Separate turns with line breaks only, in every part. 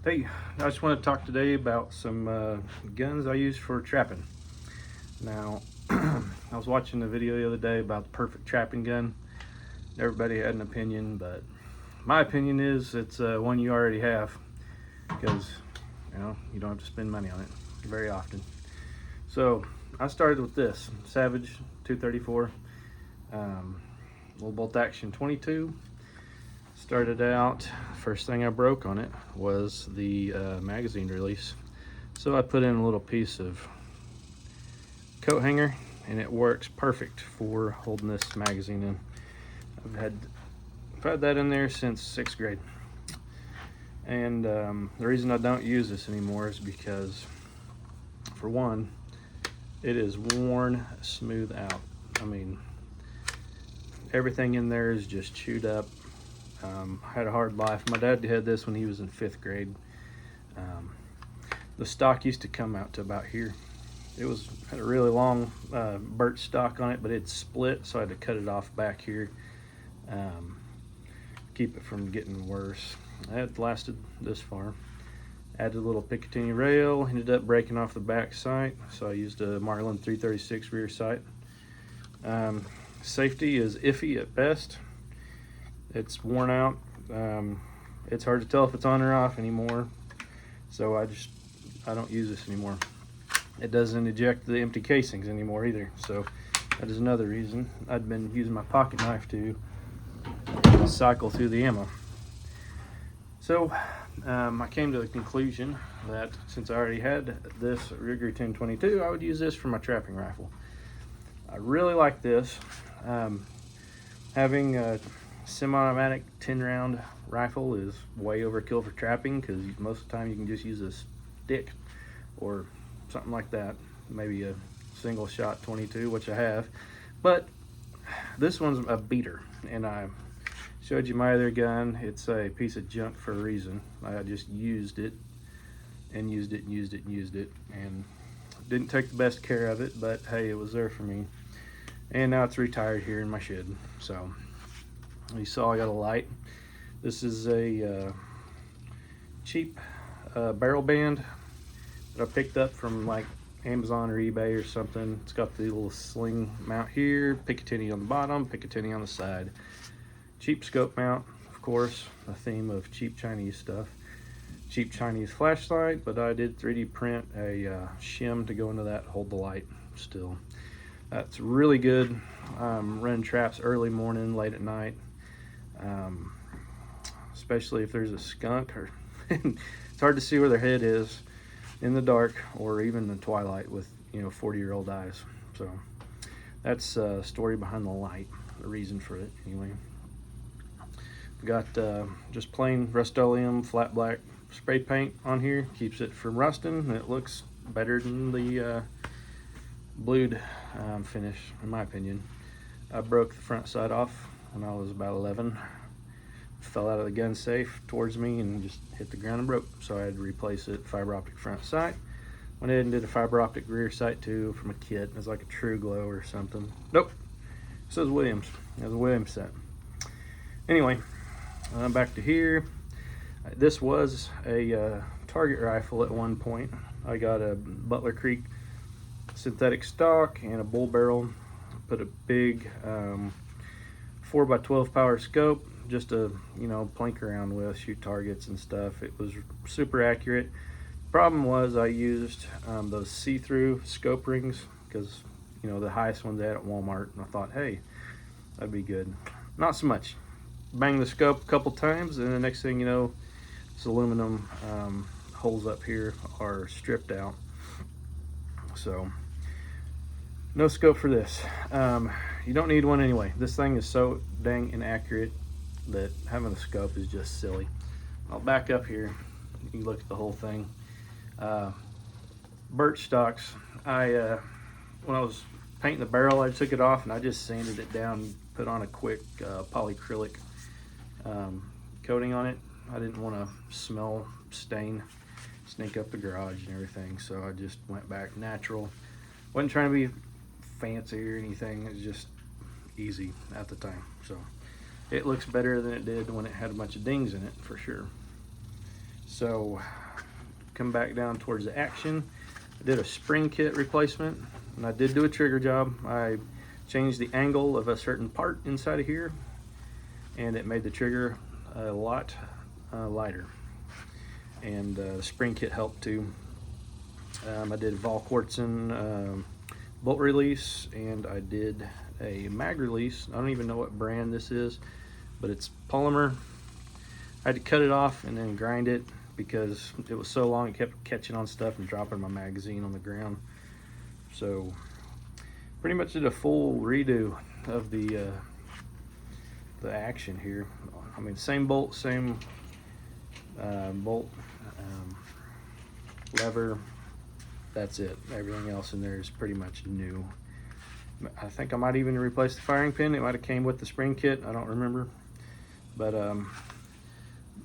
Hey, I just want to talk today about some guns I use for trapping. Now, I was watching a video the other day about the perfect trapping gun. Everybody had an opinion, but my opinion is it's one you already have because you don't have to spend money on it very often. So I started with this Savage 234 little bolt action 22. Started out, first thing I broke on it was the magazine release. So I put in a little piece of coat hanger and it works perfect for holding this magazine in. I've had that in there since 6th grade. And the reason I don't use this anymore is because, for one, it is worn smooth out. I mean, everything in there is just chewed up. I had a hard life. My dad had this when he was in 5th grade. The stock used to come out to about here. It had a really long birch stock on it, but it split, so I had to cut it off back here. Keep it from getting worse. It lasted this far. Added a little Picatinny rail, ended up breaking off the back sight, so I used a Marlin 336 rear sight. Safety is iffy at best. It's worn out. It's hard to tell if it's on or off anymore, so I don't use this anymore. It doesn't eject the empty casings anymore either, so that is another reason. I'd been using my pocket knife to cycle through the ammo. So I came to the conclusion that since I already had this Ruger 1022, I would use this for my trapping rifle. I really like this. Having a semi-automatic 10-round rifle is way overkill for trapping because most of the time you can just use a stick or something like that, maybe a single shot 22, which I have, but this one's a beater. And I showed you my other gun. It's a piece of junk for a reason. I just used it and used it and used it and used it and didn't take the best care of it, but hey, it was there for me. And now it's retired here in my shed. So you saw I got a light. This is a cheap barrel band that I picked up from like Amazon or eBay or something. It's got the little sling mount here, Picatinny on the bottom, Picatinny on the side. Cheap scope mount, of course, a theme of cheap Chinese stuff. Cheap Chinese flashlight, but I did 3D print a shim to go into that, hold the light still. That's really good. Running traps early morning, late at night, especially if there's a skunk or it's hard to see where their head is in the dark or even in twilight with 40-year-old eyes. So that's a story behind the light, the reason for it anyway. We got just plain Rust-Oleum flat black spray paint on here, keeps it from rusting, and it looks better than the blued finish, in my opinion. I broke the front side off when I was about 11. Fell out of the gun safe towards me and just hit the ground and broke, so I had to replace it. Fiber optic front sight. Went ahead and did a fiber optic rear sight too from a kit. It was like a True Glow or something. Nope, it says Williams. It was a Williams set. Anyway, back to here. This was a target rifle at one point. I got a Butler Creek synthetic stock and a bull barrel. Put a big 4x12 power scope just to plink around with, shoot targets and stuff. It was super accurate. Problem was I used those see-through scope rings because the highest ones they had at Walmart, and I thought, hey, that'd be good. Not so much. Bang the scope a couple times, and the next thing you know, this aluminum holes up here are stripped out. So no scope for this. You don't need one anyway. This thing is so dang inaccurate that having a scope is just silly. I'll back up here. You can look at the whole thing. Birch stocks. When I was painting the barrel, I took it off and I just sanded it down, put on a quick polyacrylic coating on it. I didn't want to smell stain, snake up the garage and everything, so I just went back natural. Wasn't trying to be fancy or anything. It was just easy at the time, so it looks better than it did when it had a bunch of dings in it, for sure. So come back down towards the action. I did a spring kit replacement, and I did do a trigger job. I changed the angle of a certain part inside of here, and it made the trigger a lot lighter. And the spring kit helped too. I did Volquartsen bolt release, and I did a mag release. I don't even know what brand this is, but it's polymer. I had to cut it off and then grind it because it was so long it kept catching on stuff and dropping my magazine on the ground. So pretty much did a full redo of the action here. I mean, same bolt, same bolt, lever. That's it. Everything else in there is pretty much new. I think I might even replace the firing pin. It might have came with the spring kit. I don't remember. But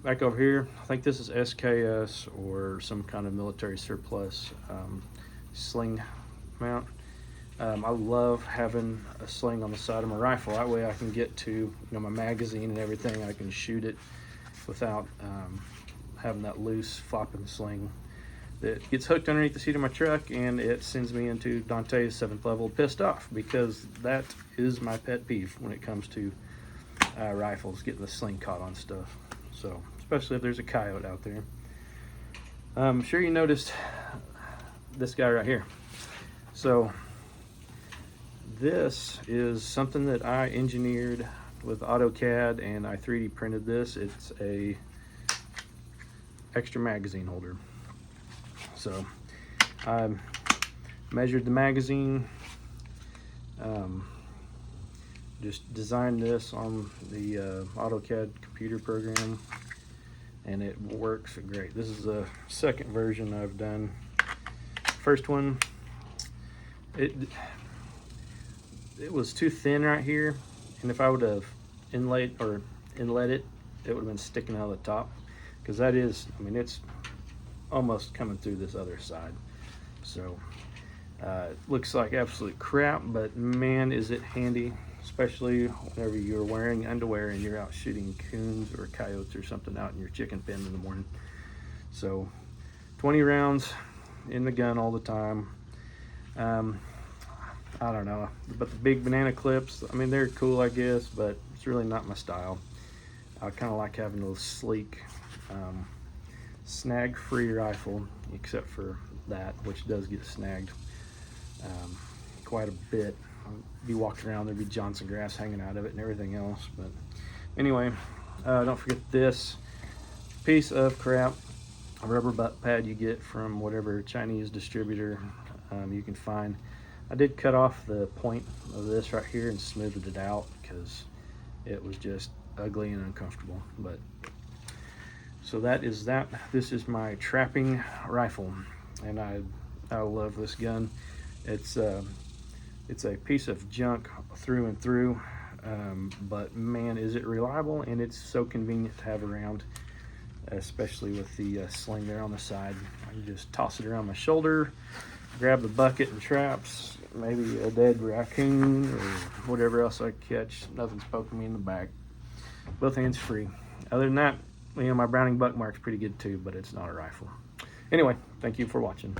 back over here, I think this is SKS or some kind of military surplus sling mount. I love having a sling on the side of my rifle. That way I can get to my magazine and everything. I can shoot it without having that loose flopping sling that gets hooked underneath the seat of my truck, and it sends me into Dante's 7th level pissed off, because that is my pet peeve when it comes to rifles, getting the sling caught on stuff. So especially if there's a coyote out there. I'm sure you noticed this guy right here. So this is something that I engineered with AutoCAD, and I 3D printed this. It's a extra magazine holder. So I measured the magazine, just designed this on the AutoCAD computer program, and it works great. This is the second version I've done. First one, it was too thin right here, and if I would have inlet it, it would have been sticking out of the top, because that is, I mean, it's almost coming through this other side. So it looks like absolute crap, but man, is it handy, especially whenever you're wearing underwear and you're out shooting coons or coyotes or something out in your chicken pen in the morning. So 20 rounds in the gun all the time. I don't know, but the big banana clips, I mean, they're cool, I guess, but it's really not my style. I kind of like having those sleek, snag-free rifle, except for that, which does get snagged quite a bit. I'll be walking around, there'd be Johnson grass hanging out of it and everything else. But anyway, don't forget this piece of crap, a rubber butt pad you get from whatever Chinese distributor you can find. I did cut off the point of this right here and smoothed it out because it was just ugly and uncomfortable. But so that is that. This is my trapping rifle, and I love this gun. It's a piece of junk through and through, but man, is it reliable, and it's so convenient to have around, especially with the sling there on the side. I can just toss it around my shoulder, grab the bucket and traps, maybe a dead raccoon or whatever else I catch. Nothing's poking me in the back. Both hands free. Other than that, my Browning buck mark's pretty good too, but it's not a rifle. Anyway, thank you for watching.